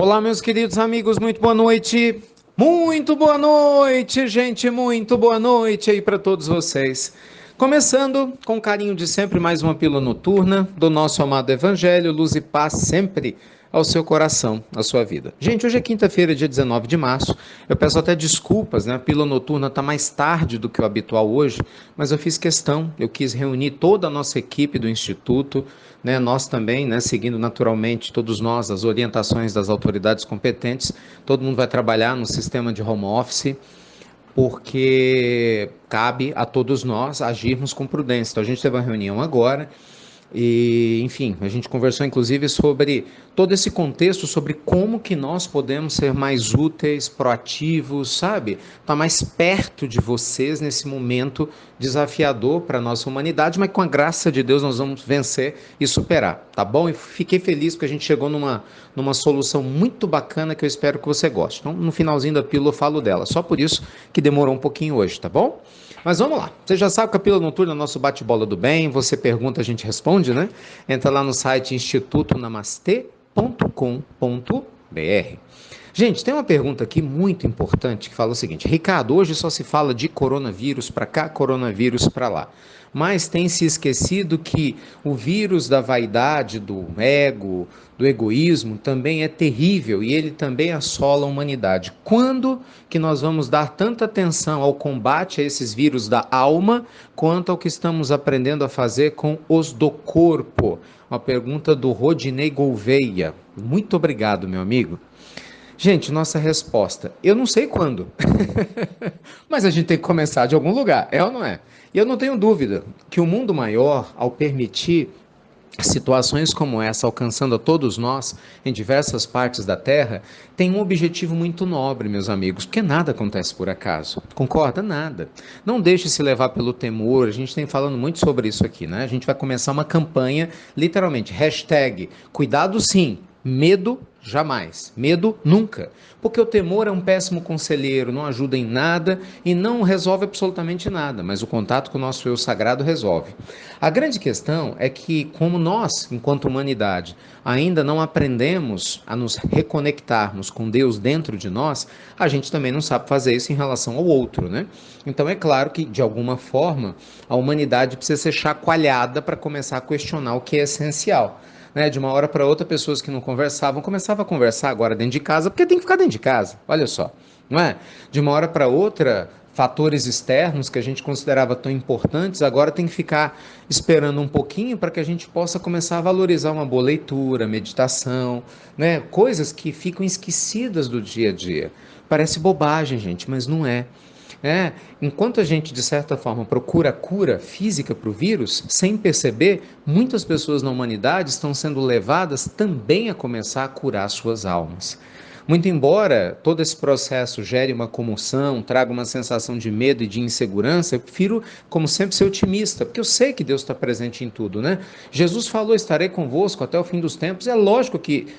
Olá, meus queridos amigos, muito boa noite. Muito boa noite, gente, muito boa noite aí para todos vocês. Começando com o carinho de sempre, mais uma pílula noturna do nosso amado Evangelho, luz e paz sempre ao seu coração, à sua vida. Gente, hoje é quinta-feira, dia 19 de março. Eu peço até desculpas, né? A pílula noturna está mais tarde do que o habitual hoje, mas eu fiz questão, eu quis reunir toda a nossa equipe do Instituto, né? Nós também, né? Seguindo naturalmente, todos nós, as orientações das autoridades competentes. Todo mundo vai trabalhar no sistema de home office, porque cabe a todos nós agirmos com prudência. Então, a gente teve uma reunião agora e, enfim, a gente conversou inclusive sobre todo esse contexto, sobre como que nós podemos ser mais úteis, proativos, sabe? Estar mais perto de vocês nesse momento desafiador para a nossa humanidade, mas com a graça de Deus nós vamos vencer e superar, tá bom? E fiquei feliz porque a gente chegou numa solução muito bacana que eu espero que você goste. Então, no finalzinho da pílula eu falo dela, só por isso que demorou um pouquinho hoje, tá bom? Mas vamos lá. Você já sabe que a Pílula Noturna é nosso bate-bola do bem. Você pergunta, a gente responde, né? Entra lá no site institutonamastê.com.br. Gente, tem uma pergunta aqui muito importante que fala o seguinte: Ricardo, hoje só se fala de coronavírus para cá, coronavírus para lá. Mas tem se esquecido que o vírus da vaidade, do ego, do egoísmo também é terrível e ele também assola a humanidade. Quando que nós vamos dar tanta atenção ao combate a esses vírus da alma quanto ao que estamos aprendendo a fazer com os do corpo? Uma pergunta do Rodinei Gouveia. Muito obrigado, meu amigo. Gente, nossa resposta, eu não sei quando, mas a gente tem que começar de algum lugar, é ou não é? E eu não tenho dúvida que o mundo maior, ao permitir situações como essa alcançando a todos nós em diversas partes da Terra, tem um objetivo muito nobre, meus amigos, porque nada acontece por acaso. Concorda? Nada. Não deixe se levar pelo temor, a gente tem falando muito sobre isso aqui, né? A gente vai começar uma campanha, literalmente, hashtag, cuidado sim, medo jamais, medo nunca, porque o temor é um péssimo conselheiro, não ajuda em nada e não resolve absolutamente nada, mas o contato com o nosso eu sagrado resolve. A grande questão é que, como nós, enquanto humanidade, ainda não aprendemos a nos reconectarmos com Deus dentro de nós, a gente também não sabe fazer isso em relação ao outro, né? Então é claro que, de alguma forma, a humanidade precisa ser chacoalhada para começar a questionar o que é essencial. Né, de uma hora para outra, pessoas que não conversavam começavam a conversar agora dentro de casa, porque tem que ficar dentro de casa, olha só, não é? De uma hora para outra, fatores externos que a gente considerava tão importantes, agora tem que ficar esperando um pouquinho para que a gente possa começar a valorizar uma boa leitura, meditação, né? Coisas que ficam esquecidas do dia a dia. Parece bobagem, gente, mas não é. Enquanto a gente, de certa forma, procura a cura física para o vírus, sem perceber, muitas pessoas na humanidade estão sendo levadas também a começar a curar suas almas. Muito embora todo esse processo gere uma comoção, traga uma sensação de medo e de insegurança, eu prefiro, como sempre, ser otimista, porque eu sei que Deus está presente em tudo, né? Jesus falou, estarei convosco até o fim dos tempos. É lógico que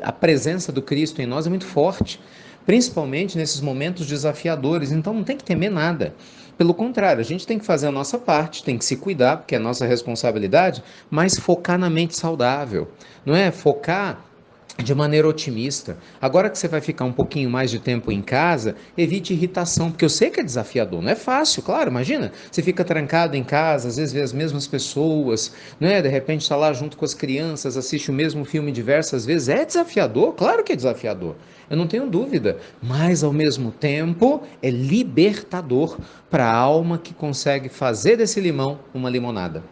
a presença do Cristo em nós é muito forte, principalmente nesses momentos desafiadores, então não tem que temer nada. Pelo contrário, a gente tem que fazer a nossa parte, tem que se cuidar, porque é a nossa responsabilidade, mas focar na mente saudável, não é? Focar de maneira otimista. Agora que você vai ficar um pouquinho mais de tempo em casa, evite irritação, porque eu sei que é desafiador, não é fácil, claro, imagina, você fica trancado em casa, às vezes vê as mesmas pessoas, né? De repente está lá junto com as crianças, assiste o mesmo filme diversas vezes, é desafiador, claro que é desafiador, eu não tenho dúvida, mas ao mesmo tempo é libertador para a alma que consegue fazer desse limão uma limonada.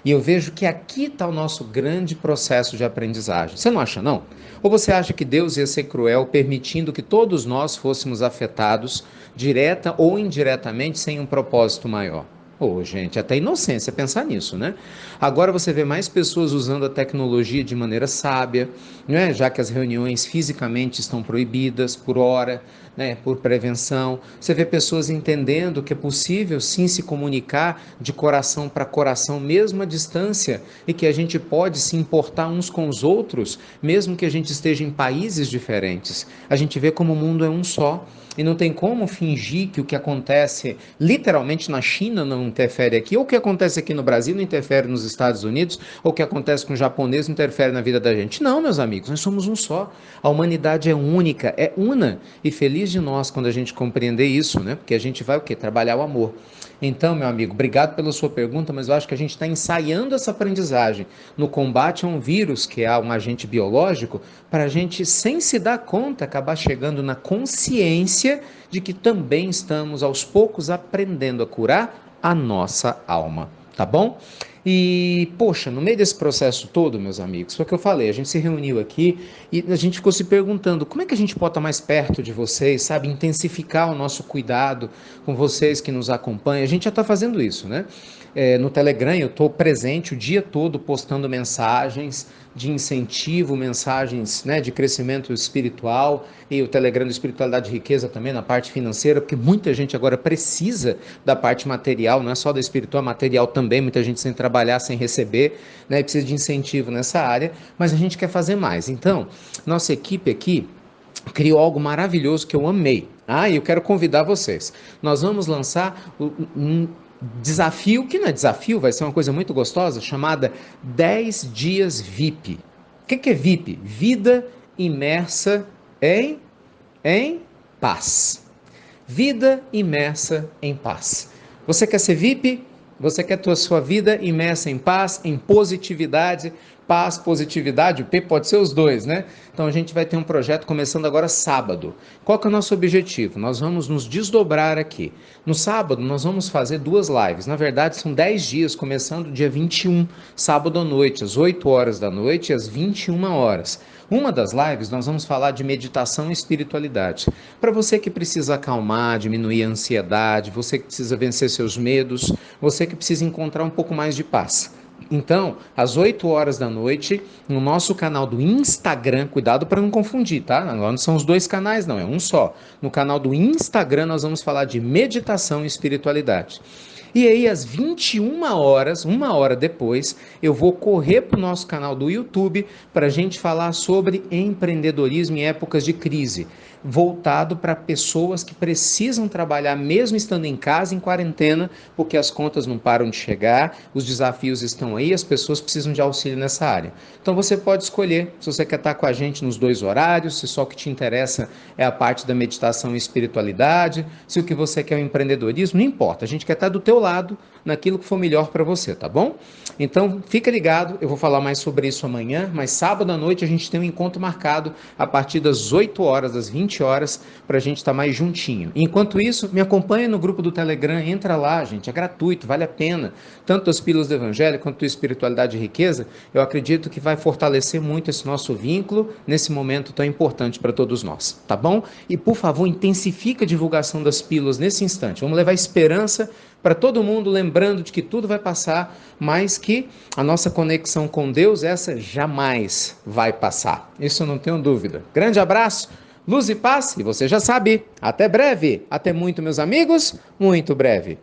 E eu vejo que aqui está o nosso grande processo de aprendizagem. Você não acha, não? Ou você acha que Deus ia ser cruel permitindo que todos nós fôssemos afetados, direta ou indiretamente, sem um propósito maior? Gente, até inocência pensar nisso, né? Agora você vê mais pessoas usando a tecnologia de maneira sábia, né? Já que as reuniões fisicamente estão proibidas por hora, né? Por prevenção. Você vê pessoas entendendo que é possível sim se comunicar de coração para coração, mesmo à distância, e que a gente pode se importar uns com os outros, mesmo que a gente esteja em países diferentes. A gente vê como o mundo é um só. E não tem como fingir que o que acontece literalmente na China, não interfere aqui, ou o que acontece aqui no Brasil não interfere nos Estados Unidos, ou o que acontece com o japonês não interfere na vida da gente. Não, meus amigos, nós somos um só. A humanidade é única, é una. E feliz de nós quando a gente compreender isso, né? Porque a gente vai o quê? Trabalhar o amor. Então, meu amigo, obrigado pela sua pergunta, mas eu acho que a gente está ensaiando essa aprendizagem no combate a um vírus, que é um agente biológico, para a gente, sem se dar conta, acabar chegando na consciência de que também estamos, aos poucos, aprendendo a curar a nossa alma, tá bom? E, poxa, no meio desse processo todo, meus amigos, foi o que eu falei, a gente se reuniu aqui e a gente ficou se perguntando como é que a gente pode estar mais perto de vocês, sabe? Intensificar o nosso cuidado com vocês que nos acompanham. A gente já está fazendo isso, né? No Telegram eu estou presente o dia todo postando mensagens de incentivo, mensagens, né, de crescimento espiritual, e o Telegram do Espiritualidade e Riqueza também na parte financeira, porque muita gente agora precisa da parte material, não é só da espiritual, material também, muita gente sem trabalhar, sem receber, né, e precisa de incentivo nessa área, mas a gente quer fazer mais. Então, nossa equipe aqui criou algo maravilhoso que eu amei. E eu quero convidar vocês. Nós vamos lançar um desafio, que não é desafio, vai ser uma coisa muito gostosa, chamada 10 dias VIP. O que é VIP? Vida imersa em paz. Vida imersa em paz. Você quer ser VIP? Você quer ter a sua vida imersa em paz, em positividade, paz, positividade, o P pode ser os dois, né? Então a gente vai ter um projeto começando agora sábado. Qual que é o nosso objetivo? Nós vamos nos desdobrar aqui. No sábado nós vamos fazer 2 lives, na verdade são 10 dias, começando dia 21, sábado à noite, às 8 horas da noite e às 21 horas. Uma das lives nós vamos falar de meditação e espiritualidade. Para você que precisa acalmar, diminuir a ansiedade, você que precisa vencer seus medos, você que precisa encontrar um pouco mais de paz. Então, às 8 horas da noite, no nosso canal do Instagram, cuidado para não confundir, tá? Agora não são os 2 canais, não, é um só. No canal do Instagram nós vamos falar de meditação e espiritualidade. E aí, às 21 horas, 1 hora depois, eu vou correr para o nosso canal do YouTube para a gente falar sobre empreendedorismo em épocas de crise, voltado para pessoas que precisam trabalhar mesmo estando em casa, em quarentena, porque as contas não param de chegar, os desafios estão aí, as pessoas precisam de auxílio nessa área. Então você pode escolher se você quer estar com a gente nos 2 horários, se só o que te interessa é a parte da meditação e espiritualidade, se o que você quer é o empreendedorismo, não importa, a gente quer estar do teu lado naquilo que for melhor para você, tá bom? Então fica ligado, eu vou falar mais sobre isso amanhã, mas sábado à noite a gente tem um encontro marcado a partir das 8 horas, das 20 horas, para a gente estar mais juntinho. Enquanto isso, me acompanha no grupo do Telegram, entra lá, gente, é gratuito, vale a pena, tanto as pílulas do Evangelho quanto a Espiritualidade e Riqueza, eu acredito que vai fortalecer muito esse nosso vínculo nesse momento tão importante para todos nós, tá bom? E por favor, intensifica a divulgação das pílulas nesse instante, vamos levar esperança para todo mundo, lembrando de que tudo vai passar, mas que a nossa conexão com Deus, essa jamais vai passar. Isso eu não tenho dúvida. Grande abraço, luz e paz, e você já sabe, até breve, até muito, meus amigos, muito breve.